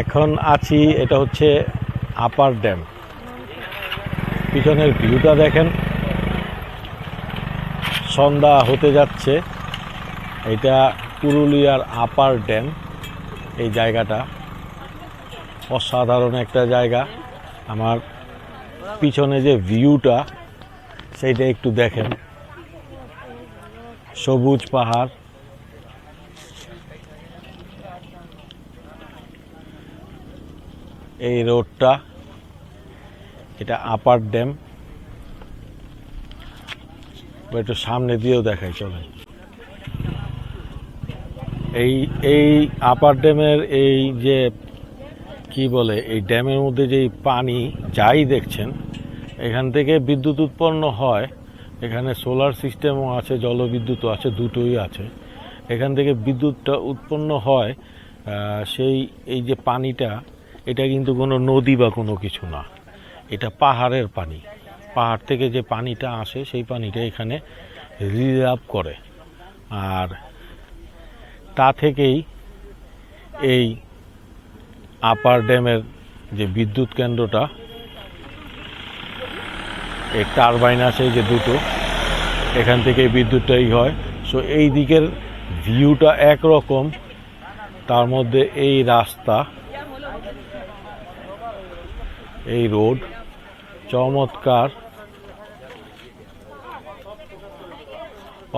এখন আছি, এটা হচ্ছে আপার ড্যাম। পিছনের ভিউটা দেখেন, সন্ধ্যা হতে যাচ্ছে। এটা পুরুলিয়ার আপার ড্যাম। এই জায়গাটা অসাধারণ একটা জায়গা। আমার পিছনে যে ভিউটা সেইটা একটু দেখেন, সবুজ পাহাড়, এই রোডটা, এটা আপার ড্যাম। একটু সামনে দিয়েও দেখাই, চলেন। এই আপার ড্যামের এই যে কি বলে, এই ড্যামের মধ্যে যেই পানি যাই দেখছেন, এখান থেকে বিদ্যুৎ উৎপন্ন হয়। এখানে সোলার সিস্টেমও আছে, জলবিদ্যুৎও আছে, দুটোই আছে। এখান থেকে বিদ্যুৎটা উৎপন্ন হয়। এই যে পানিটা, এটা কিন্তু কোনো নদী বা কোনো কিছু না, এটা পাহাড়ের পানি। পাহাড় থেকে যে পানিটা আসে, সেই পানিটা এখানে রিজার্ভ করে, আর তা থেকেই এই আপার ড্যামের যে বিদ্যুৎ কেন্দ্রটা, এই টারবাইন আছে যে দুটো, এখান থেকে বিদ্যুৎটাই হয়। সো এই দিকের ভিউটা একরকম, তার মধ্যে এই রাস্তা, এই রোড চমৎকার,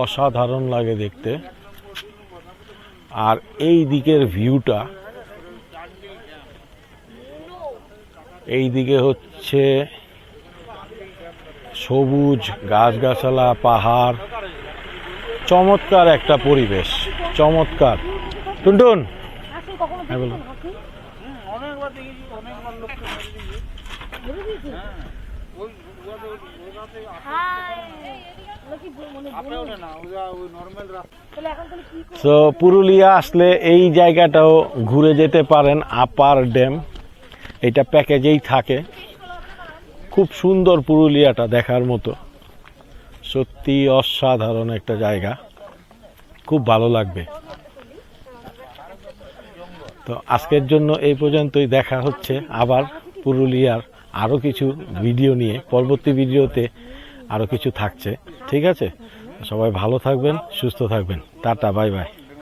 অসাধারণ লাগে দেখতে। আর এই দিকের ভিউটা, এই দিকে হচ্ছে সবুজ গাছগাছালা, পাহাড়, চমৎকার একটা পরিবেশ, চমৎকার। টুনটুন, হ্যাঁ বলুন। তো পুরুলিয়া আসলে এই জায়গাটাও ঘুরে যেতে পারেন, আপার ড্যাম। এটা প্যাকেজেই থাকে। খুব সুন্দর, পুরুলিয়াটা দেখার মতো, সত্যি অসাধারণ একটা জায়গা, খুব ভালো লাগবে। তো আজকের জন্য এই পর্যন্তই। দেখা হচ্ছে আবার পুরুলিয়ার আরও কিছু ভিডিও নিয়ে। পরবর্তী ভিডিওতে আরও কিছু থাকছে, ঠিক আছে? সবাই ভালো থাকবেন, সুস্থ থাকবেন। Tata, bye bye.